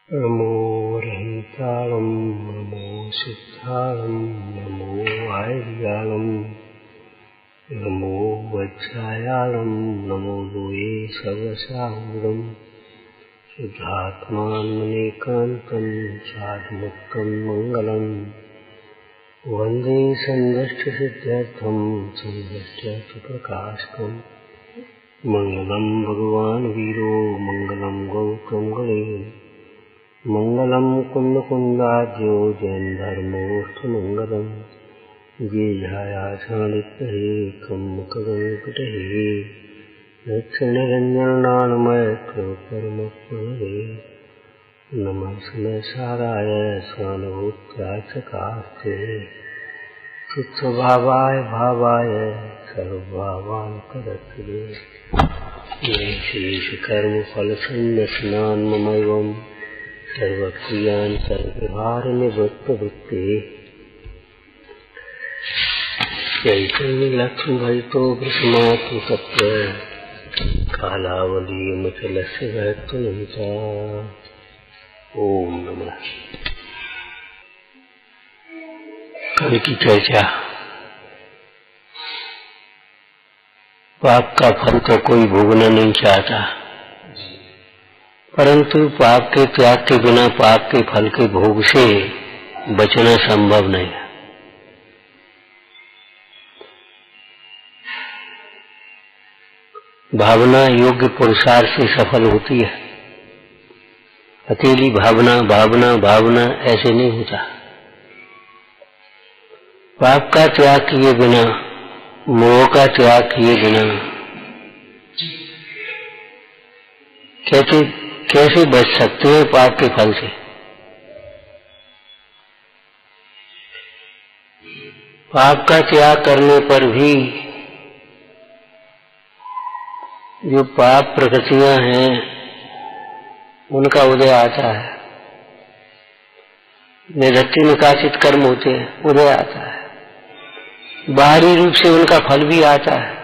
नमो रहंतारं नमो सिद्धारं नमो आयर्यालं नमो वज्रायालं नमो लोये सर्वसाहुरं शुद्धात्मानमेकान्तं साधुमुक्तं मङ्गलम् वन्दे सन्दष्टसिद्ध्यर्थं सन्दष्ट्यर्थप्रकाशकम् मङ्गलं भगवान् वीरो मङ्गलं गौतम गणेश मंगलम कुंद कुंदाद्यो जैन धर्मोष्ठमंगलम ये झायाछाणितहे कम कगनकटहे दक्षिणरंजनानमय परमपुरे नमस्मे साराय स्वानुभूत्याचकास्ते सुस्वभावाय भावाय सर्वभावान् करत्रे ये शेषकर्म फलसंन्यसनान् ममैवम् सर्वक्रियान् सर्वव्यवहारनिवृत्तवृत्ते चैतन्यलक्ष्मीभरितो वृषमातु तत्र कालावलीयमचलस्य भक्तनं च। ओम नमः। कल की चर्चा, पाप का फल तो कोई भोगना नहीं चाहता, परंतु पाप के त्याग के बिना पाप के फल के भोग से बचना संभव नहीं है। भावना योग्य पुरुषार्थ से सफल होती है। अकेली भावना भावना भावना ऐसे नहीं होता। पाप का त्याग किए बिना, मोह का त्याग किए बिना कैसे बच सकते हैं पाप के फल से। पाप का त्याग करने पर भी जो पाप प्रकृतियां हैं उनका उदय आता है। निवृत्ति निकासित कर्म होते हैं, उदय आता है। बाहरी रूप से उनका फल भी आता है।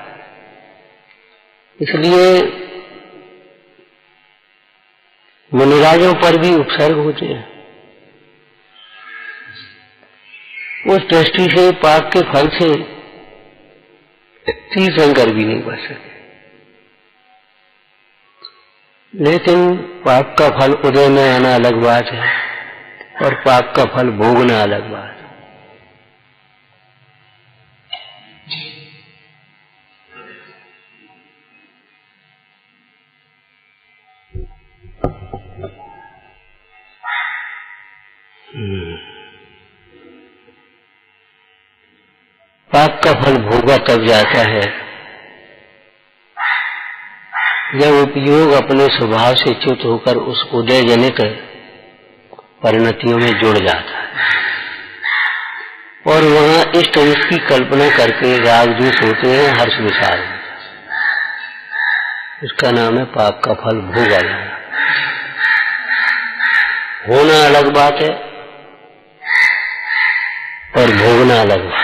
इसलिए मुनिराजों पर भी उपसर्ग होते हैं। उस दृष्टि से पाप के फल से तीर्थंकर भी नहीं बच सके। लेकिन पाप का फल उदय में आना अलग बात है और पाप का फल भोगना अलग बात है। पाप का फल भोगा तब जाता है जब उपयोग अपने स्वभाव से च्युत होकर उस उदय जनित परिणतियों में जुड़ जाता है और वहां इष्ट इष्ट की कल्पना करके राग द्वेष होते हैं, हर्ष विचार होता है। उसका नाम है पाप का फल भोगा जाना। होना अलग बात है और भोगना अलग बात है।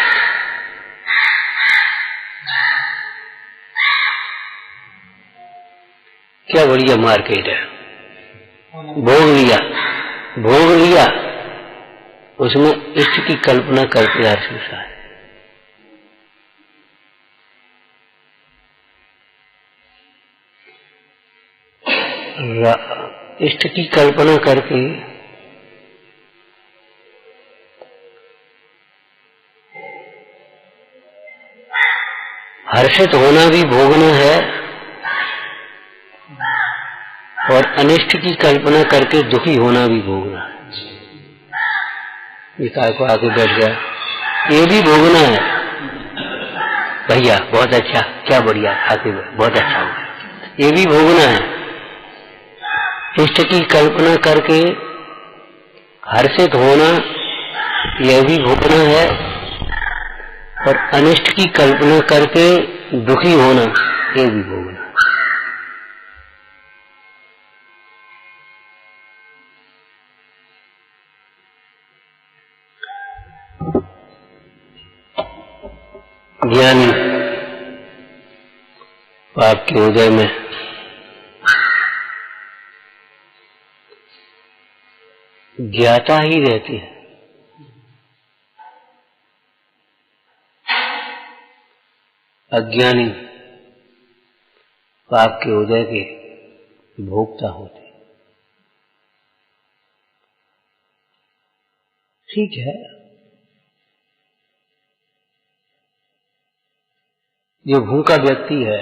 क्या बढ़िया मार्केट है। भोग लिया उसमें इष्ट की कल्पना करके हर्ष विचार। इष्ट की कल्पना करके हर्षित होना भी भोगना है और अनिष्ट की कल्पना करके दुखी होना भी भोगना है। विकार को आगे बैठ गया, ये भी भोगना है। भैया बहुत अच्छा, क्या बढ़िया, आगे बहुत अच्छा हुआ, ये भी भोगना है। इष्ट की कल्पना करके हर्षित होना यह भी भोगना है और अनिष्ट की कल्पना करके दुखी होना ये भी भोगना। ज्ञानी पाप के उदय में ज्ञाता ही रहती है। अज्ञानी पाप के उदय के भोक्ता होते। ठीक है, जो भूखा व्यक्ति है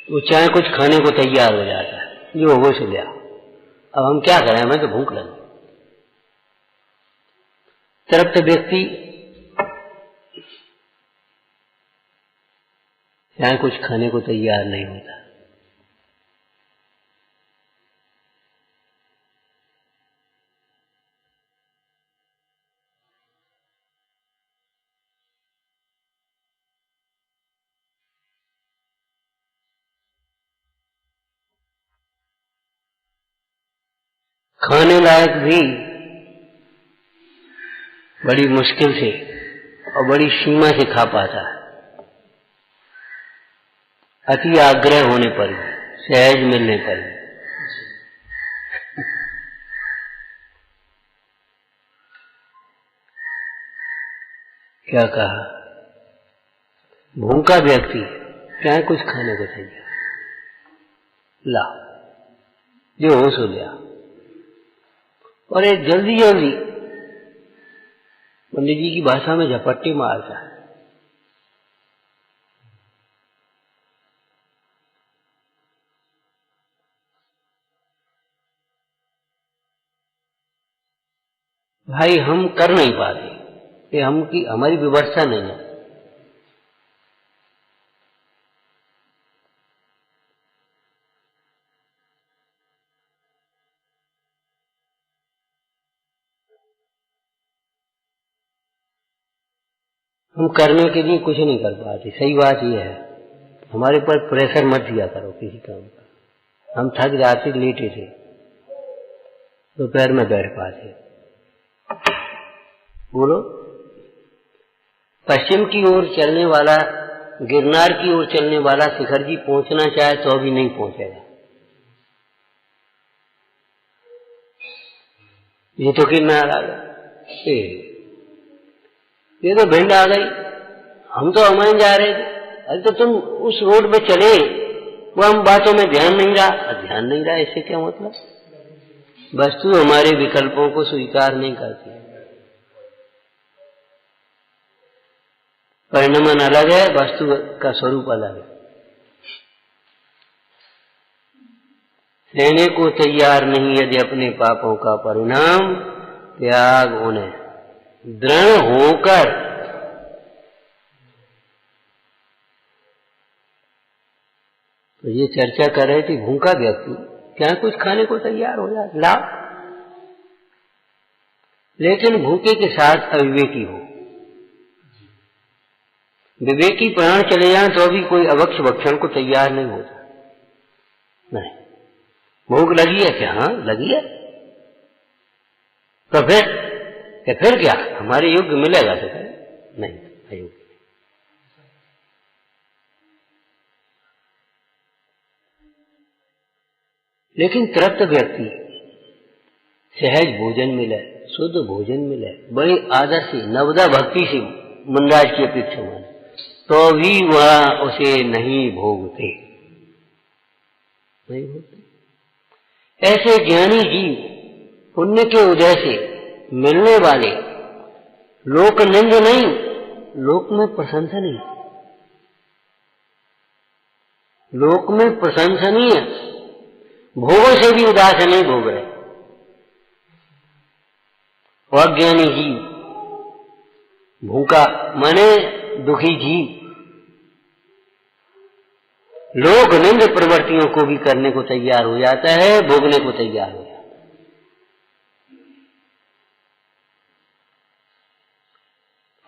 वो चाहे कुछ खाने को तैयार हो जाता है, जो होश लिया। अब हम क्या करें, हमें तो भूख लगी। तृप्त व्यक्ति चाहे कुछ खाने को तैयार नहीं होता। खाने लायक भी बड़ी मुश्किल से और बड़ी सीमा से खा पाता है। अति आग्रह होने पर भी, सहज मिलने पर भी। क्या कहा, भूखा व्यक्ति चाहे कुछ खाने को तैयार, ला जो हो सो लिया। और एक जल्दी जल्दी पंडित जी की भाषा में झपट्टी मारता है। भाई हम कर नहीं पाते, ये हमारी व्यवस्था नहीं है। हम करने के लिए कुछ नहीं कर पाते। सही बात यह है, हमारे पर प्रेशर मत दिया करो किसी काम का। हम थक जाते, लेटे थे, दोपहर में बैठ पाते। बोलो, पश्चिम की ओर चलने वाला, गिरनार की ओर चलने वाला शिखर जी पहुंचना चाहे तो भी नहीं पहुंचेगा। ये तो गिरनार आ गया, ये तो भिंड आ गई, हम तो अमन जा रहे थे। अरे तो तुम उस रोड पे चले, वो हम बातों में ध्यान नहीं रहा। ध्यान नहीं रहा इससे क्या मतलब? वस्तु हमारे विकल्पों को स्वीकार नहीं करती। परिणमन अलग है, वस्तु का स्वरूप अलग है। सहने को तैयार नहीं यदि अपने पापों का परिणाम, त्याग उन्हें दृढ़ होकर। तो ये चर्चा कर रहे थे, भूखा व्यक्ति क्या कुछ खाने को तैयार हो जाए, ला, लेकिन भूखे के साथ अविवेकी हो। विवेकी प्राण चले जाए तो अभी कोई अवक्ष भक्षण को तैयार नहीं होता। नहीं, भूख लगी है क्या? हाँ लगी है, तो फिर क्या हमारे योग्य मिलेगा? तो नहीं, अयोग्य। लेकिन तृप्त व्यक्ति सहज भोजन मिले, शुद्ध भोजन मिले, बड़ी आदर से, नवदा भक्ति से मुनराज की अपेक्षा माने, तो भी वह उसे नहीं भोगते। ऐसे ज्ञानी जीव पुण्य के उदय से मिलने वाले लोक निंद नहीं, लोक में प्रशंसनीय, लोक में प्रशंसनीय भोगों से भी उदास नहीं भोग रहे। अज्ञानी जीव, भूखा माने दुखी जीव, लोक निंद प्रवृत्तियों को भी करने को तैयार हो जाता है, भोगने को तैयार हो जाता है।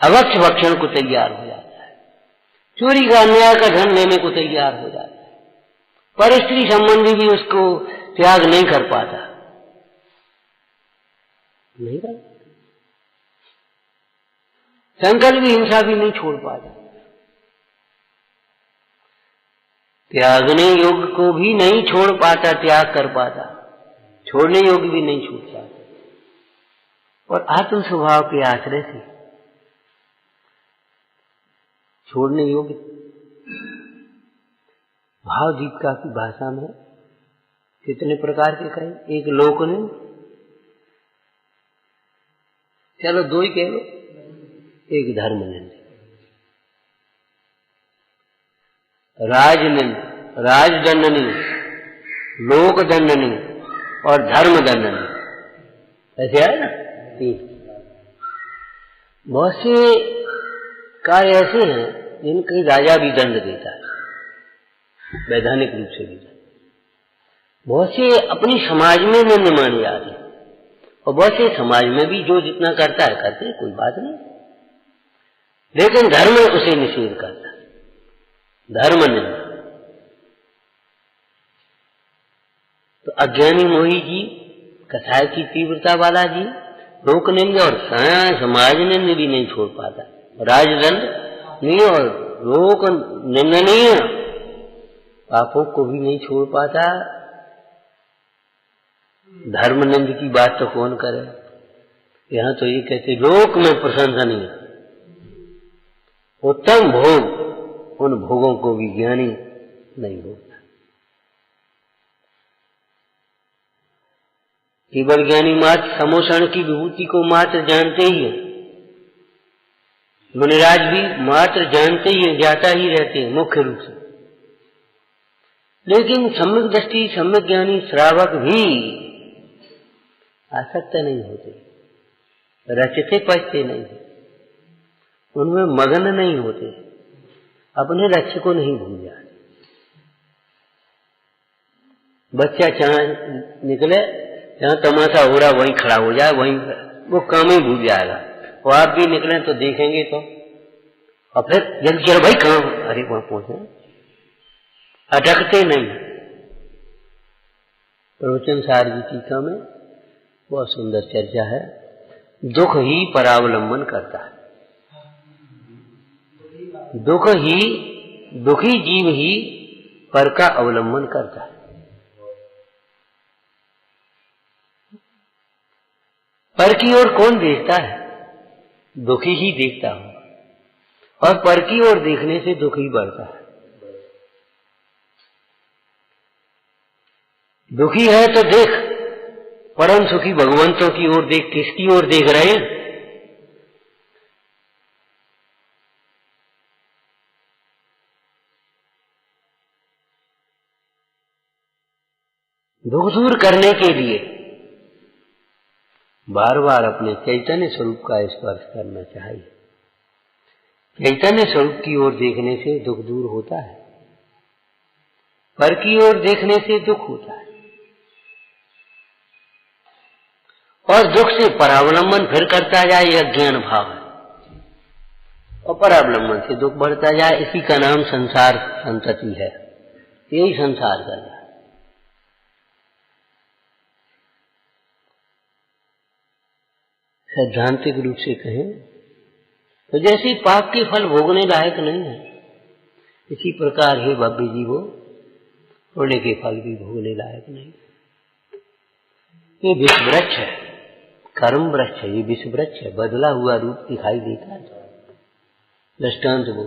अवक्ष भक्षण को तैयार हो जाता है, चोरी का, अन्याय का धन लेने को तैयार हो जाता है, पर स्त्री संबंधी भी उसको त्याग नहीं कर पाता, नहीं कर, संकल्प भी, हिंसा भी नहीं छोड़ पाता, त्यागने योग्य को भी नहीं छोड़ पाता, त्याग कर पाता, छोड़ने योग्य भी नहीं छूट पाता। और आत्म स्वभाव के आश्रय से छोड़ने योग्य भाव दीपिका की भाषा में कितने प्रकार के कहे। एक लोकनिंद, चलो दो ही कह लो, एक धर्मनिंद, राजनिंद, राजदंडनी, लोकदंडनी और धर्मदंडनी, ऐसे है ना। बहुत से कार्य ऐसे हैं जिनके राजा भी दंड देता है, वैधानिक रूप से भी। बहुत से अपनी समाज में निम्न माने जाते हैं, और बहुत से समाज में भी जो जितना करता है करते, कोई बात नहीं, लेकिन धर्म उसे निषेध करता है, धर्म नहीं। तो अज्ञानी मोही जी, कसाय की तीव्रता वाला जी, लोकनिंद और समाज निंद भी नहीं छोड़ पाता, राजदंड नहीं और लोक निंदनीय पापों को भी नहीं छोड़ पाता। धर्मनिंद की बात तो कौन करे। यहां तो ये कहते लोक में प्रशंसनीय उत्तम भोग, उन भोगों को भी ज्ञानी नहीं होता। केवल ज्ञानी मात्र समोषण की विभूति को मात्र जानते ही है, मुनिराज भी मात्र जानते ही है, जाता ही रहते हैं मुख्य रूप से। लेकिन सम्यक दृष्टि, सम्यक ज्ञानी श्रावक भी आसक्त नहीं होते, रचते पचते नहीं, उनमें मगन नहीं होते, अपने लक्ष्य को नहीं भूल जाते। बच्चा जहां निकले, जहां तमाशा हो रहा वहीं खड़ा हो जाए, वहीं वो काम ही भूल जाएगा। और आप भी निकले तो देखेंगे तो, और फिर जल्दी चलो भाई कहाँ, अरे वहां पहुंचे, अटकते नहीं। प्रवचन सार की टीका में बहुत सुंदर चर्चा है। दुख ही परावलंबन करता है, दुखी जीव ही पर का अवलंबन करता है। पर की ओर कौन देखता है, दुखी ही देखता हो, और पर की ओर देखने से दुख ही बढ़ता है। दुखी है तो देख, परम सुखी भगवंतों की ओर देख, किसकी ओर देख रहे हैं। दुख दूर करने के लिए बार बार अपने चैतन्य स्वरूप का स्पर्श करना चाहिए। चैतन्य स्वरूप की ओर देखने से दुख दूर होता है, पर की ओर देखने से दुख होता है। और दुख से परावलंबन फिर करता जाए, यह अज्ञान भाव है, और परावलंबन से दुख बढ़ता जाए, इसी का नाम संसार संतति है। यही संसार कर रहा है। सैद्धांतिक रूप से कहें तो जैसे पाप के फल भोगने लायक नहीं है, इसी प्रकार हे भव्य जीवो, पुण्य के फल भी भोगने लायक नहीं। ये विष वृक्ष है, कर्म वृक्ष है, ये विष वृक्ष है, बदला हुआ रूप दिखाई देता है। दृष्टांत वो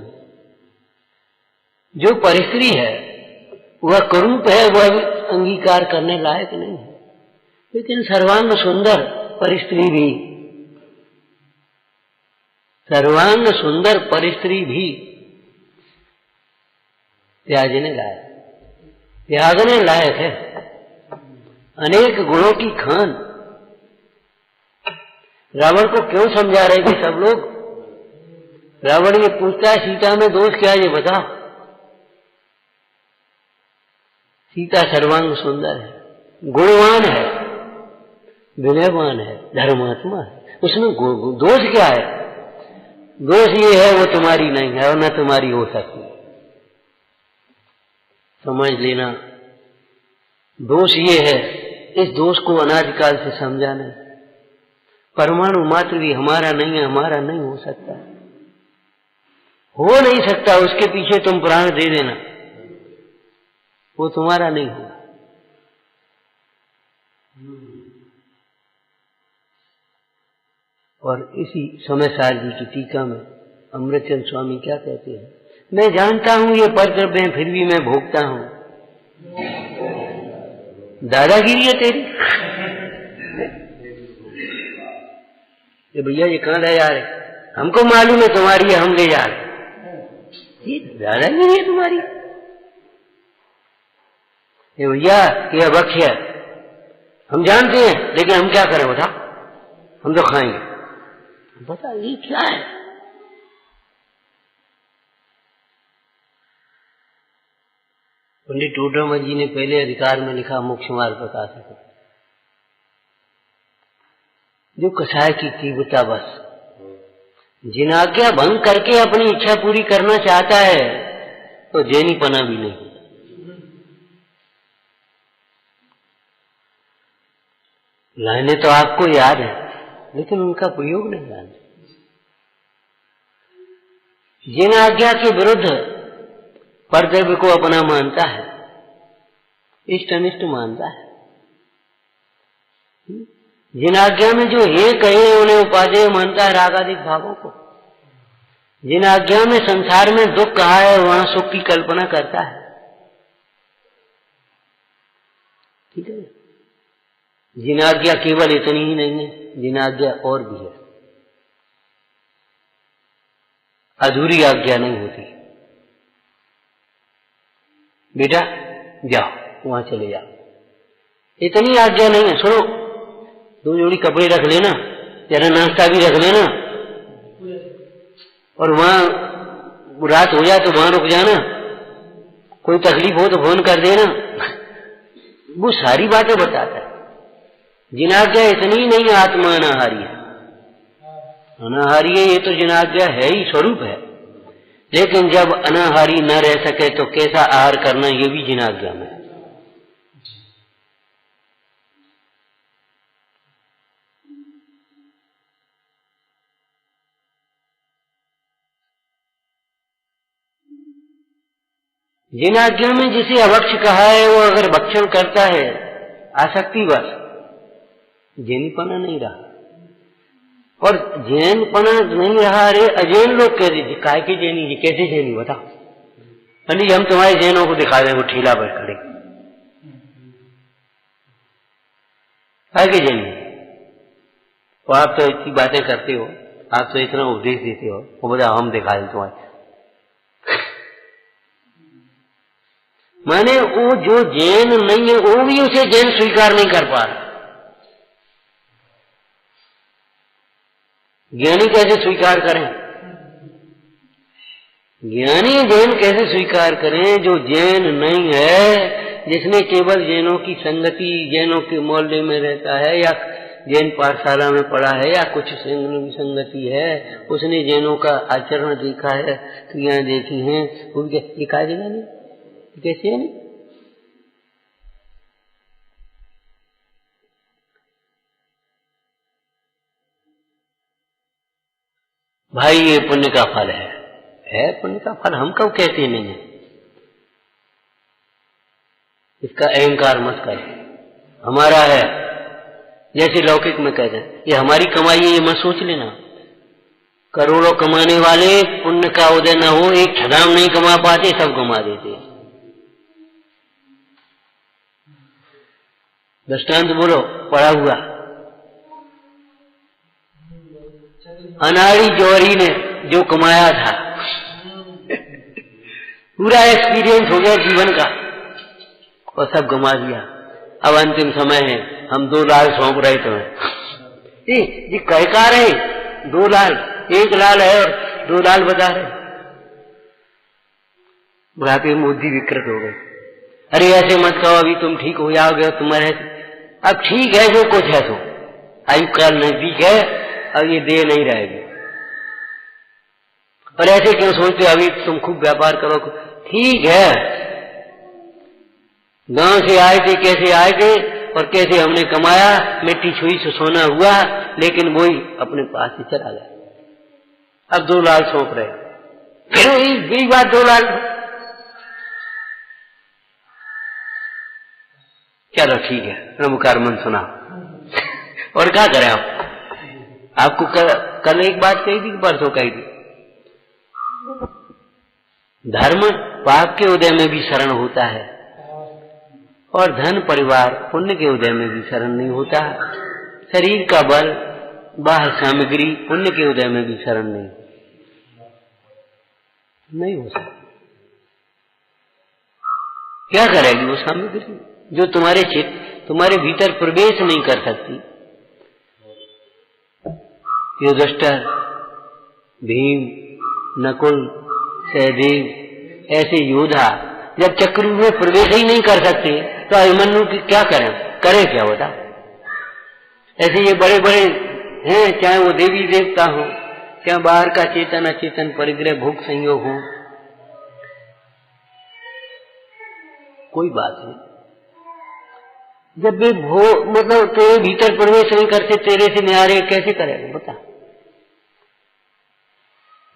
जो परिस्त्री है वह कुरूप है, वह अंगीकार करने लायक नहीं है। लेकिन सर्वांग सुंदर परिस्त्री भी, सर्वांग सुंदर परिस्त्री भी त्यागने लायक है। अनेक गुणों की खान। रावण को क्यों समझा रहे थे सब लोग? रावण ये पूछता है सीता में दोष क्या है, ये बता। सीता सर्वांग सुंदर है, गुणवान है, विनयवान है, धर्मात्मा है, उसमें दोष क्या है? दोष ये है वो तुम्हारी नहीं है और न तुम्हारी हो सकती। समझ लेना, दोष ये है, इस दोष को अनादिकाल से समझा नहीं। परमाणु मात्र भी हमारा नहीं है, हमारा नहीं हो सकता, हो नहीं सकता। उसके पीछे तुम प्राण दे देना, वो तुम्हारा नहीं होगा। और इसी समय सार जी की टीका में अमृतचंद स्वामी क्या कहते हैं, मैं जानता हूं ये परद्रव्य है, फिर भी मैं भोगता हूं। दादागिरी है तेरी। ये भैया ये कहां ले जा रहे, हमको मालूम है तुम्हारी है, हम ले जा रहे। ये दादागिरी है तुम्हारी। ये भैया ये अभक्ष है, हम जानते हैं, लेकिन हम क्या करें बता, हम तो खाएंगे। बता ये क्या है। पंडित टोडरमल जी ने पहले अधिकार में लिखा मोक्ष मार्ग बता सके, जो कसाय की तीव्रता बस जिन आज्ञा भंग करके अपनी इच्छा पूरी करना चाहता है तो जैनीपना भी नहीं। लाइनें तो आपको याद है लेकिन उनका प्रयोग नहीं याद। जिन आज्ञा के विरुद्ध परद्रव्य को अपना मानता है, इष्ट अनिष्ट मानता है, जिन आज्ञा में जो हे कहे उन्हें उपादेय मानता है रागादिक भावों को, जिन आज्ञा में संसार में दुख कहा है वहां सुख की कल्पना करता है। ठीक है, जिन आज्ञा केवल इतनी ही नहीं है, जिन आज्ञा और भी है, अधूरी आज्ञा नहीं होती। बेटा जाओ वहां चले जाओ, इतनी आज्ञा नहीं है। सुनो, 2 जोड़ी कपड़े रख लेना, जरा नाश्ता भी रख लेना, और वहां रात हो जाए तो वहां रुक जाना, कोई तकलीफ हो तो फोन कर देना। वो सारी बातें बताता है। जिन आज्ञा इतनी नहीं, आत्मा अनाहारी है। अनाहारी है ये तो जिन आज्ञा है ही, स्वरूप है, लेकिन जब अनाहारी न रह सके तो कैसा आहार करना ये भी जिन आज्ञा में है। जिन आज्ञा में जिसे अभक्ष कहा है वो अगर भक्षण करता है आसक्तिवश, जैनपना नहीं रहा। और जैनपना नहीं रहा। अरे अजैन लोग कह दीजिए काय के जैनी जी, कैसे जैनी बता। पंडित हम तुम्हारे जैनों को दिखा दें, वो ठेला पर खड़े, काय के जैनी। तो आप तो इतनी बातें करते हो, आप तो इतना उपदेश देते हो, वो बताओ हम दिखा दें तुम्हारे। माने वो जो जैन नहीं है वो भी उसे जैन स्वीकार नहीं कर पा रहा। ज्ञानी कैसे स्वीकार करें, ज्ञानी जैन कैसे स्वीकार करें जो जैन नहीं है, जिसने केवल जैनों की संगति, जैनों के मोहल्ले में रहता है या जैन पाठशाला में पढ़ा है या कुछ संगति है, उसने जैनों का आचरण देखा है, क्रियाएं देखी हैं, उनके दिखा देगा नहीं, कैसे नहीं। भाई ये पुण्य का फल है पुण्य का फल, हम कब कहते नहीं है। इसका अहंकार मत कर, हमारा है, जैसे लौकिक में कहते हैं ये हमारी कमाई है, ये मत सोच लेना। करोड़ों कमाने वाले पुण्य का उदय न हो, एक छदाम नहीं कमा पाते, सब कमा देते। दृष्टांत बोलो पड़ा हुआ। अनाड़ी जौहरी ने जो कमाया था पूरा एक्सपीरियंस हो गया जीवन का और सब गमा दिया। अब अंतिम समय है, हम 2 लाल सौंप रहे तुम्हें। ये कहका रहे 2 लाल, 1 लाल है और 2 लाल बता रहे। बुढ़ापे में बुद्धि विकृत हो गई। अरे ऐसे मत कहो, अभी तुम ठीक हो जाओगे, तुम्हारे अब ठीक है जो कुछ है, तो आयु काल नजदीक है, अब ये देह नहीं रहेगी। और ऐसे क्यों सोचते, अभी तुम खूब व्यापार करो। ठीक है, गांव से आए थे, कैसे आए थे और कैसे हमने कमाया, मिट्टी छुई से सोना हुआ, लेकिन वही अपने पास ही चला गया। अब 2 लाल सौंप रहे, फिर वही बात 2 लाल। चलो ठीक है, नमस्कार मन सुना और क्या करें आप। आपको कल एक बात कही थी कि परसों कही थी, धर्म पाप के उदय में भी शरण होता है और धन परिवार पुण्य के उदय में भी शरण नहीं होता। शरीर का बल बाह्य सामग्री पुण्य के उदय में भी शरण नहीं हो सकता। क्या करेगी वो सामग्री जो तुम्हारे भीतर प्रवेश नहीं कर सकती। युधिष्ठिर, भीम, नकुल, सहदेव ऐसे योद्धा जब चक्रव्यूह में प्रवेश ही नहीं कर सकते तो अभिमन्यु की क्या करें क्या होता। ऐसे ये बड़े बड़े हैं, चाहे वो देवी देवता हो, चाहे बाहर का चेतन अचेतन परिग्रह भोग संयोग हो, कोई बात नहीं। जब वे मतलब तेरे भीतर प्रवेश नहीं करते, तेरे से न्यारे कैसे करेगा बता।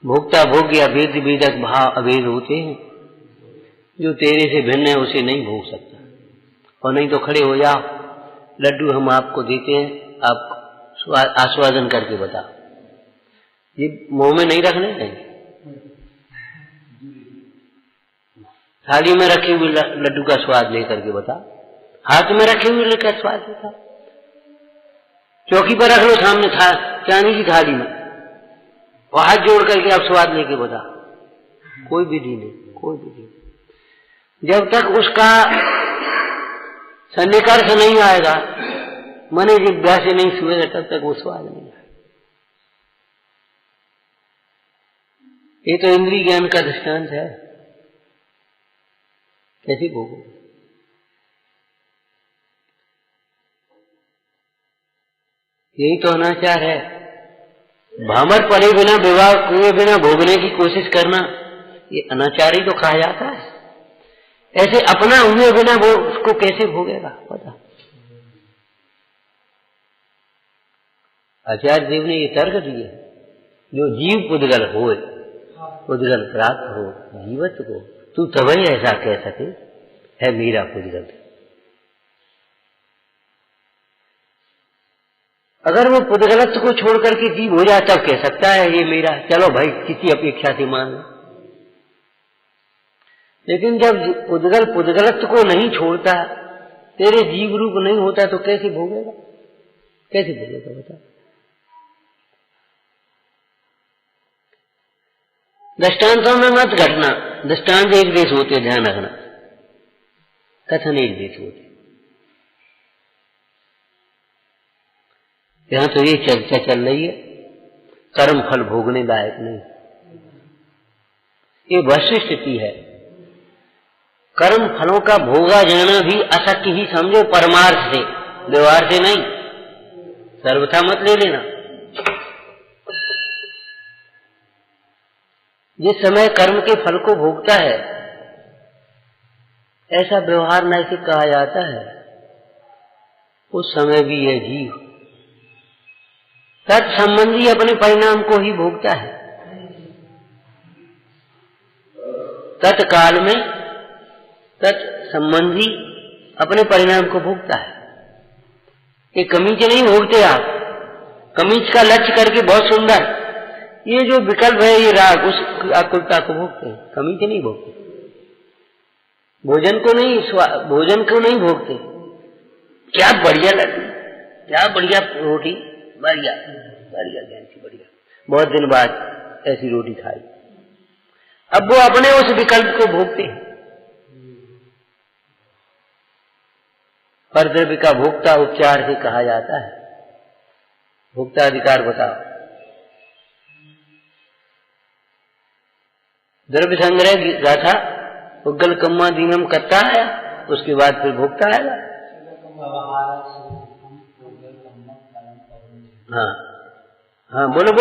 भोक्ता भोग्य अभेद वेदक भाव अभेद होते हैं। जो तेरे से भिन्न है उसे नहीं भोग सकता। और नहीं तो खड़े हो जाओ, लड्डू हम आपको देते हैं, आप आस्वादन करके बताओ। ये मुंह में नहीं रखने चाहिए। थाली में रखे हुए लड्डू का स्वाद लेकर के बता, हाथ में रखे हुए लड्डू का स्वाद बता। चौकी पर रख लो सामने चांदी की थाली में और हाथ जोड़ करके आप स्वाद लेके बता। कोई विधि नहीं, कोई विधि नहीं। जब तक उसका सन्निकर्ष नहीं आएगा, मने जिज्ञा से नहीं छुएगा, तब तक वो स्वाद नहीं आएगा। ये तो इंद्रिय ज्ञान का दृष्टांत है। कैसी भोगो? यही तो अनाचार है। भामर पड़े बिना, विवाह हुए बिना भोगने की कोशिश करना, ये अनाचार ही तो कहा जाता है। ऐसे अपना हुए बिना वो उसको कैसे भोगेगा पता। आचार्य देव ने ये तर्क दिए, जो जीव पुद्गल होए, पुद्गल प्राप्त हो जीवत को, तू तभी ऐसा कह सके है मेरा पुद्गल। अगर वो पुद्गलत्व को छोड़ करके जीव हो जाए तब कह सकता है ये मेरा, चलो भाई किसी अपेक्षा से मान लो। लेकिन जब पुद्गलत्व को नहीं छोड़ता, तेरे जीव रूप नहीं होता, तो कैसे भोगेगा? कैसे भोगेगा बता। दृष्टांतों में मत घटना, दृष्टांत एक देश होते, ध्यान रखना, कथन एक देश होते। यहां तो ये चर्चा चल रही है, कर्म फल भोगने लायक नहीं। ये वस्तु स्थिति है। कर्म फलों का भोगा जाना भी असत्य ही समझो, परमार्थ से, व्यवहार से नहीं। सर्वथा मत ले लेना। जिस समय कर्म के फल को भोगता है, ऐसा व्यवहार नैतिक कहा जाता है, उस समय भी यह जीव तत्संबंधी अपने परिणाम को ही भोगता है। तत्काल में तत्संबंधी अपने परिणाम को भोगता है। ये कमीज नहीं भोगते आप, कमीज का लक्ष्य करके बहुत सुंदर, ये जो विकल्प है ये राग, उस आकुलता को भोगते हैं, कमीज नहीं भोगते। भोजन को नहीं भोगते। क्या बढ़िया लड्डू, क्या बढ़िया रोटी, बढ़िया गैंसी बढ़िया, बहुत दिन बाद ऐसी रोटी खाई। अब वो अपने उस विकल्प को भोगते हैं। परद्रव्य का भोक्ता उपचार से कहा जाता है। भोक्ता अधिकार बताओ। द्रव्य संग्रह गाथा उग्गल कम्मा दीनम करता आया, उसके बाद फिर भोक्ता आएगा। हाँ बोलो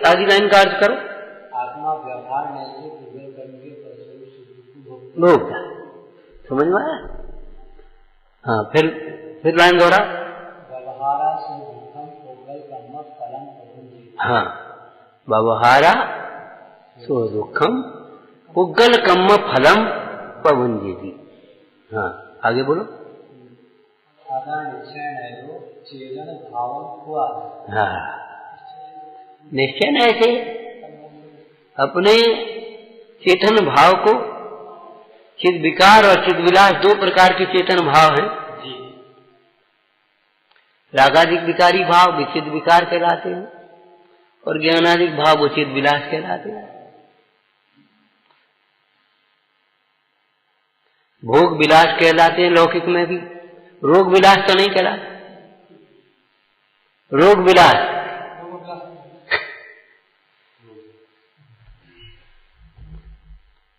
आदि लाइन का अर्थ करो। आत्मा व्यवहार में भोक्ता, समझ में आया? हाँ फिर लाइन दोहरा। व्यवहारा से दुखम उग्गल कम्म फलम पवंजेति। हाँ, व्यवहारा सो दुखम उग्गल कम्म फलम पवंजेति। हाँ आगे बोलो। अतः निश्चय चेतन भावम हुआ। हाँ निश्चय ऐसे अपने चेतन भाव को, चिद विकार और चिद विलास दो प्रकार के चेतन भाव हैं। रागादिक विकारी भाव विचिद विकार कहलाते हैं और ज्ञानादिक भाव वो चिद विलास कहलाते हैं। भोग विलास कहलाते हैं लौकिक में भी, रोग विलास तो नहीं कहलाते। रोग विलास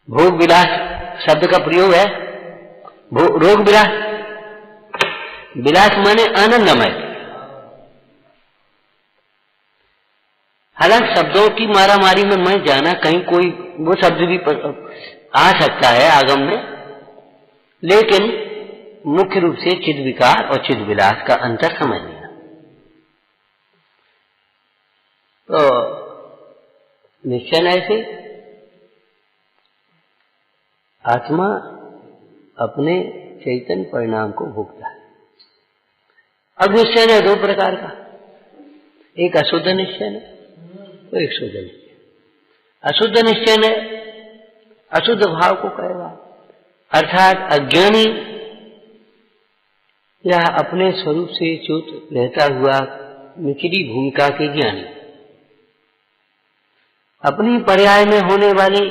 भोग विलास शब्द का प्रयोग है। रोग विलास, विलास माने आनंदमय। हालांकि शब्दों की मारामारी में मैं जाना कहीं कोई वो शब्द भी आ सकता है आगम में, लेकिन मुख्य रूप से चिद विकार और चिद विलास का अंतर समझ लेना। तो निश्चय ऐसे आत्मा अपने चैतन्य परिणाम को भोगता है। अब निश्चय है दो प्रकार का, एक अशुद्ध निश्चय है तो एक शुद्ध निश्चय। अशुद्ध निश्चय है अशुद्ध भाव को कहेगा, अर्थात अज्ञानी या अपने स्वरूप से च्युत रहता हुआ निचली भूमिका के ज्ञानी अपनी पर्याय में होने वाले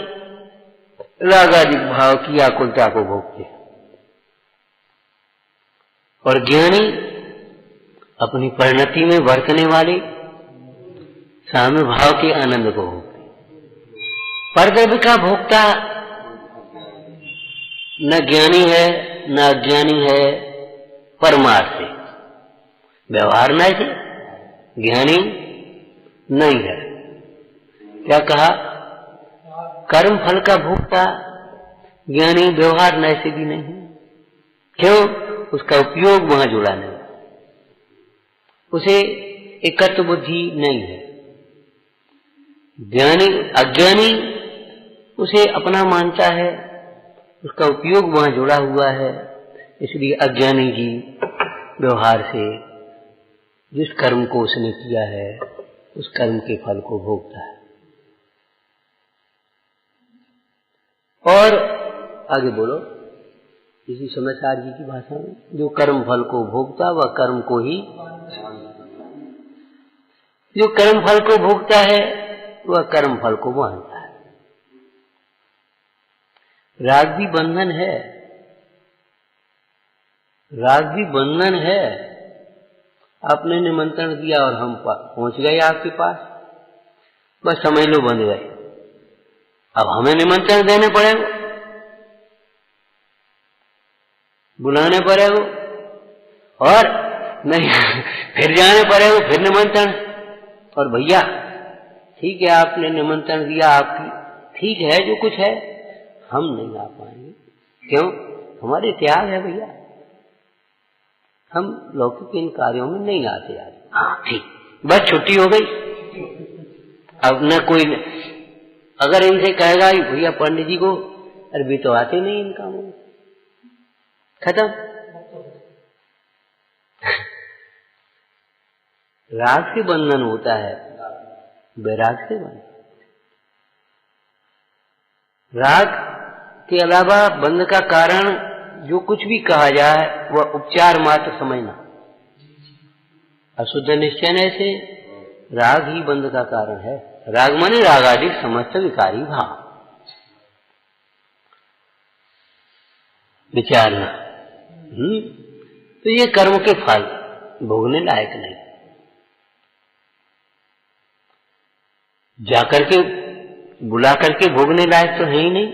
रागादिक भाव की आकुलता को भोगते हैं, और ज्ञानी अपनी परिणति में बरतने वाले साम्य भाव के आनंद को भोगते हैं। परद्रव्य का भोक्ता न ज्ञानी है न अज्ञानी है, परमार्थ से व्यवहार न से ज्ञानी नहीं है। क्या कहा? कर्म फल का भोक्ता ज्ञानी, व्यवहार न से भी नहीं। क्यों? उसका उपयोग वहां जुड़ा नहीं, उसे एकत्व बुद्धि नहीं है। ज्ञानी अज्ञानी उसे अपना मानता है, उसका उपयोग वहां जुड़ा हुआ है। इसलिए अज्ञानी जी व्यवहार से जिस कर्म को उसने किया है उस कर्म के फल को भोगता है। और आगे बोलो इसी समाचार जी की भाषा में, जो कर्म फल को भोगता वह कर्म को ही, जो कर्म फल को भोगता है वह कर्म फल को मानता है। राग भी बंधन है, राग भी बंधन है। आपने निमंत्रण दिया और हम पहुंच गए आपके पास, बस समझ लो बंध गए। अब हमें निमंत्रण देने पड़ेगा, बुलाने पड़ेगा, और नहीं फिर जाने पड़ेगा, फिर निमंत्रण। और भैया ठीक है आपने निमंत्रण दिया, आपकी ठीक है जो कुछ है, हम नहीं आ पाएंगे। क्यों? हमारे त्याग है भैया, हम लौकिक इन कार्यों में नहीं आते आज। हाँ ठीक, बस छुट्टी हो गई। अब न कोई अगर इनसे कहेगा भैया पंडित जी को, अरे भी तो आते नहीं इन कामों में, खत्म। राग से बंधन होता है, वैराग से बंधन। राग के अलावा बंध का कारण जो कुछ भी कहा जाए वह उपचार मात्र समझना। अशुद्ध निश्चय से राग ही बंध का कारण है। राग माने रागादि समस्त विकारी भाव विचारना। तो ये कर्म के फल भोगने लायक नहीं, जाकर के बुला करके भोगने लायक तो है ही नहीं,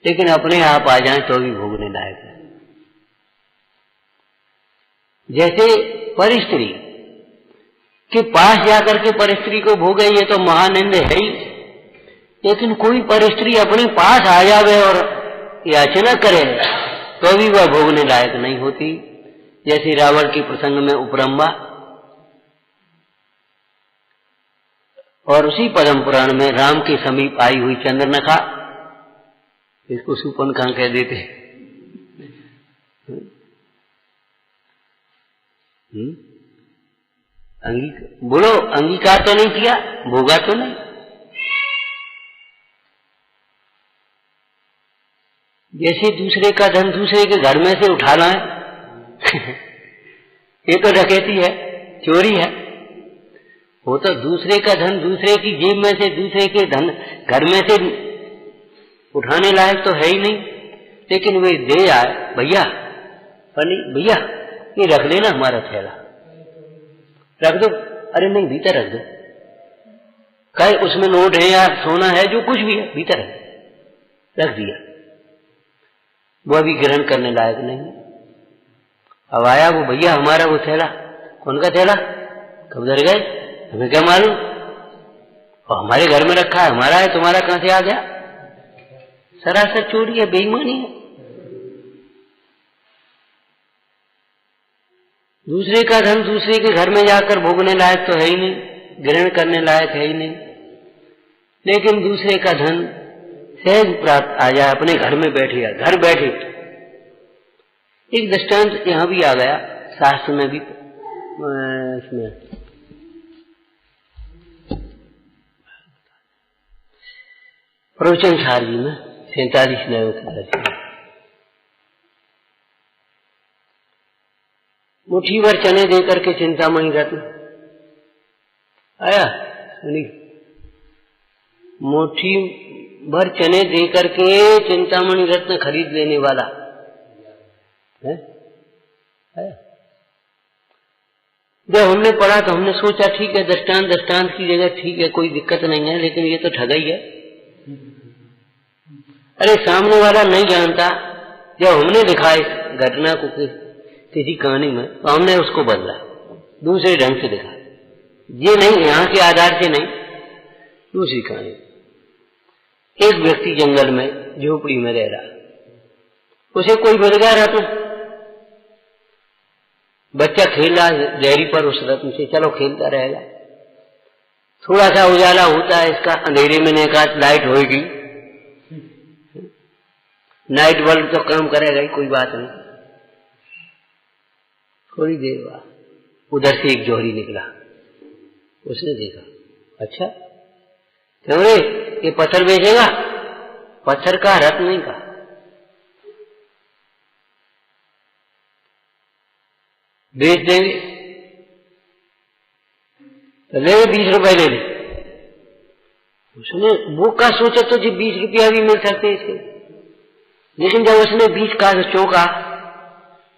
लेकिन अपने आप आ जाए तो भी भोगने लायक है। जैसे परिस्त्री के पास जाकर के परिस्त्री को भोगे, ये तो महानिंद है ही, लेकिन कोई परिस्त्री अपने पास आ जावे और याचना करे तो भी वह भोगने लायक नहीं होती। जैसे रावण के प्रसंग में उपरंबा, और उसी पद्म पुराण में राम के समीप आई हुई चंद्रनखा, इसको सुपनखा कह देते। बोलो, अंगीकार तो नहीं किया, भोगा तो नहीं। जैसे दूसरे का धन दूसरे के घर में से उठा लाए ये तो डकैती है, चोरी है। वो तो दूसरे का धन दूसरे की जेब में से, दूसरे के धन घर में से उठाने लायक तो है ही नहीं। लेकिन वे दे आए, भैया भैया ये रख लेना हमारा थैला, रख दो। अरे नहीं, भीतर रख दो। कहे उसमें नोट है या सोना है, जो कुछ भी है भीतर रख दिया। वो अभी ग्रहण करने लायक नहीं। अब आया वो भैया हमारा वो थैला, कौन का थैला, कब धर गए, हमें क्या मालूम, और हमारे घर में रखा है, हमारा है, तुम्हारा कहां से आ गया। सरासर चोरी है, बेईमानी है। दूसरे का धन दूसरे के घर में जाकर भोगने लायक तो है ही नहीं, ग्रहण करने लायक है ही नहीं। लेकिन दूसरे का धन सहज प्राप्त आ जाए, अपने घर में बैठे या घर बैठे। एक दृष्टांत यहां भी आ गया, शास्त्र में भी, इसमें प्रवचन सार जी में 47 न्यायों की दर्शन। मुट्ठी भर चने देकर के चिंतामणि रत्न आया, सुनी, मुट्ठी भर चने देकर के चिंतामणि रत्न खरीद लेने वाला है आया। जब हमने पढ़ा तो हमने सोचा ठीक है, दृष्टांत की जगह ठीक है, कोई दिक्कत नहीं है, लेकिन ये तो ठगाई है। अरे सामने वाला नहीं जानता, जब हमने दिखा इस घटना को किसी कहानी में, तो हमने उसको बदला, दूसरे ढंग से दिखा। ये नहीं, यहां के आधार से नहीं, दूसरी कहानी। एक व्यक्ति जंगल में झोपड़ी में रह रहा, उसे कोई मिल गया रत्न, बच्चा खेल रहा जहरी पर उस रत्न से, चलो खेलता रहेगा। थोड़ा सा उजाला होता है इसका, अंधेरे में ने कहा लाइट होगी, नाइट बल्ब तो काम करेगा ही, कोई बात नहीं। थोड़ी देर बाद उधर से एक जौहरी निकला, उसने देखा, अच्छा क्यों रे, ये पत्थर बेचेगा, पत्थर का, रत्न नहीं का। बेच देंगे तो ले 20 रुपए ले ले। उसने वो का सोचा तो जी 20 रुपया भी मिल सकते इसके, लेकिन जब उसने 20 का चौंका,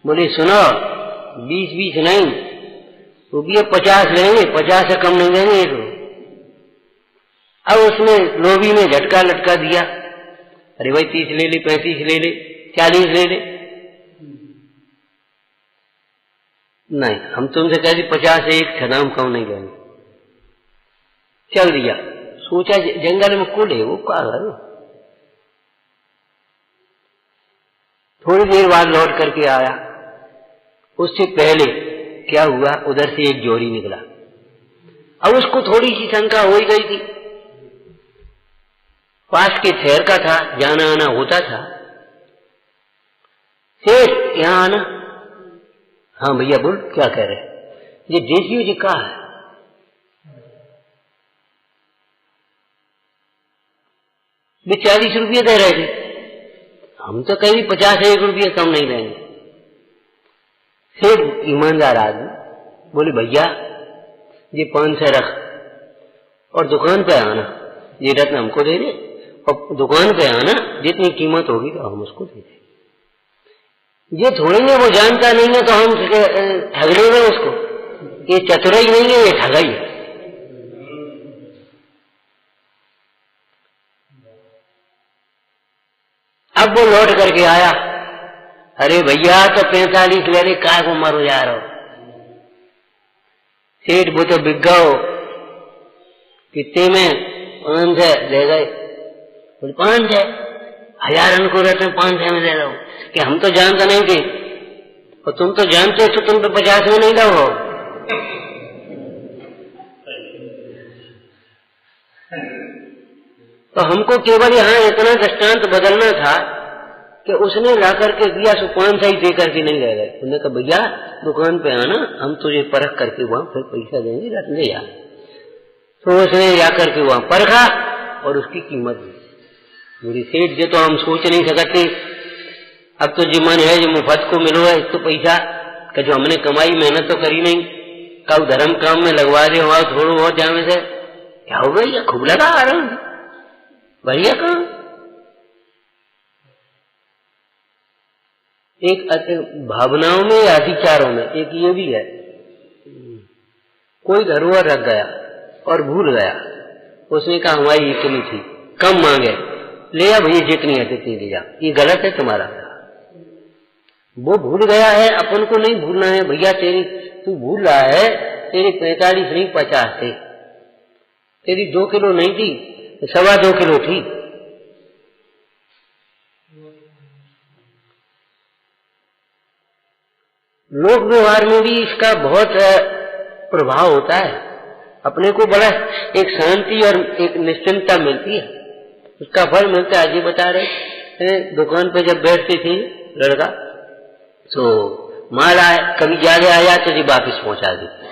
बोले सुनो 20 नहीं, वो भी 50 लेंगे, 50 से कम नहीं देंगे तो। अब उसने लोभी में झटका लटका दिया, अरे भाई 30 ले ले, 35 ले ले, 40 ले ले। नहीं, हम तुमसे कह दी 50 से एक छदाम कम नहीं लेंगे। चल दिया, सोचा जंगल में कुल है, वो पागल। थोड़ी देर बाद लौट करके आया, उससे पहले क्या हुआ, उधर से एक जोड़ी निकला। अब उसको थोड़ी सी शंका हो ही गई थी, पास के शहर का था, जाना आना होता था। सेठ यहां आना। हाँ भैया बोल, क्या कह रहे, ये देसियो जी कहा है। वे 40 रुपये दे रहे थे, हम तो कहीं 50 1 रुपये कम नहीं देंगे। फिर ईमानदार आदमी बोले भैया ये 500 रख, और दुकान पे आना, ये रत्न हमको दे दे, और दुकान पे आना, जितनी कीमत होगी तो हम उसको दे दें। ये थोड़ी ना, वो जानता नहीं है तो हम ठग लेंगे उसको। ये चतुराई नहीं है, ये ठगाई है। अब वो लौट करके आया, अरे भैया तो 45 ले रहे, काय को मरो जा रहा हो। सेठ वो तो बिक गओ, कितने में, 500 ले गए। 500, 1000 को रत्न 500 में दे रहा हूं, कि हम तो जानता नहीं थे, और तुम तो जानते तो तुम तो 50 में नहीं दो। तो हमको केवल यहाँ इतना दृष्टांत बदलना था कि उसने ला करके दिया सो 500 ही दे करके नहीं रह गए। उन्होंने कहा भैया दुकान पे आना, हम तुझे परख करके वहां फिर पैसा देंगे, रख ले यार। तो उसने जाकर के वहां परखा और उसकी कीमत दी। मेरी सेठ जो तो हम सोच नहीं सकते, अब तो जो मन है जो मुफ्त को मिलो है तो पैसा का जो हमने कमाई मेहनत तो करी नहीं, कब धर्म काम में लगवा दे वहां थोड़ा बहुत जाने से क्या हो गई, खूब लगा आ रहा हूं बढ़िया काम। एक भावनाओं में या विचारों में एक ये भी है, कोई धरोहर रख गया और भूल गया, उसने कहा हमारी इतनी थी, कम मांगे, ले आ भैया जितनी है तितनी ले जा, ये गलत है तुम्हारा। वो भूल गया है, अपन को नहीं भूलना है भैया, तेरी तू भूल रहा है, तेरी 45 नहीं 50 थे, तेरी 2 किलो नहीं थी 2.25 किलो थी। लोक व्यवहार में भी इसका बहुत प्रभाव होता है। अपने को बड़ा एक शांति और एक निश्चिंतता मिलती है, उसका फल मिलता है। जी बता रहे दुकान पे जब बैठती थी लड़का, तो माल आए कभी ज्यादा आया तो जी वापिस पहुंचा देते,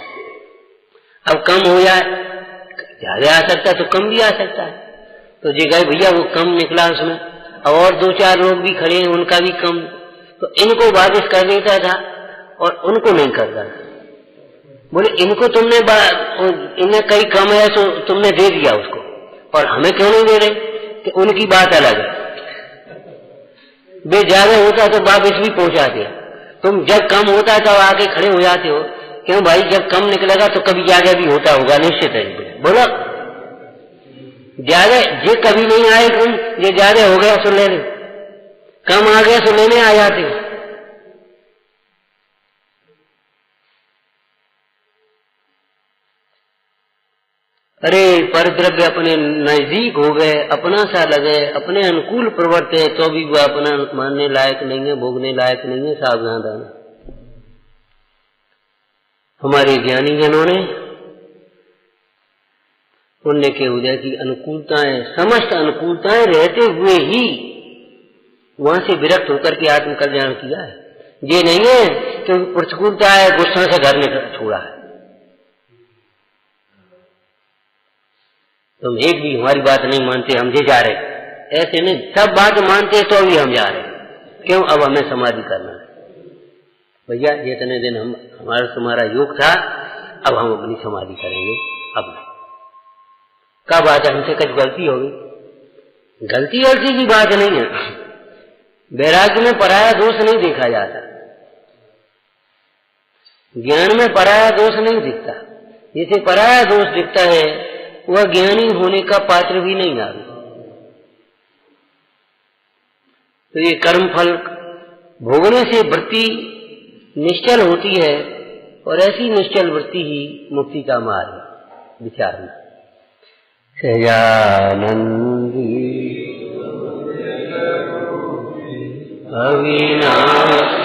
अब कम हो जाए ज्यादा आ सकता है तो कम भी आ सकता है, तो जी गए भैया वो कम निकला उसमें, और 2-4 लोग भी खड़े हैं उनका भी कम, तो इनको वापिस कर देता था और उनको नहीं करता था। बोले इनको तुमने इन्हें कई कम है तो तुमने दे दिया उसको, और हमें क्यों नहीं दे रहे, कि उनकी बात अलग है, वे ज्यादा होता तो वापिस भी पहुंचा दिया, तुम जब कम होता तो आके खड़े हो जाते हो, क्यों भाई जब कम निकलेगा तो कभी ज्यादा भी होता होगा निश्चित है। बोलो ज्यादा ये कभी नहीं आए, तुम ये ज्यादा हो गया सो ले ले, कम आ गया सो लेने आ जाते हो। अरे पर द्रव्य अपने नजदीक हो गए, अपना सा लगे, अपने अनुकूल प्रवर्ते, तो भी वह अपना मानने लायक नहीं है, भोगने लायक नहीं है। सावधान रहना। हमारे ज्ञानी जनों ने पुण्य के उदय की अनुकूलताएं, समस्त अनुकूलताएं रहते हुए ही वहां से विरक्त होकर के आत्म कल्याण किया है। ये नहीं है कि प्रतिकूलता है गुस्सा से घर निकल छोड़ा है। तुम एक भी हमारी बात नहीं मानते, हम जे जा रहे, ऐसे नहीं, सब बात मानते तो भी हम जा रहे। क्यों? अब हमें समाधि करना है भैया, जितने दिन हमारा तुम्हारा योग था, अब हम अपनी समाधि करेंगे। अब क्या बात है, हमसे कुछ गलती होगी? गलती की बात नहीं है। वैराग्य में पराया दोष नहीं देखा जाता, ज्ञान में पराया दोष नहीं दिखता। जिसे पराया दोष दिखता है वह ज्ञानी होने का पात्र भी नहीं आ। तो ये कर्म फल भोगने से वृत्ति निश्चल होती है, और ऐसी निश्चल वृत्ति ही मुक्ति का मार्ग है। विचारना सजानंदी अविनाश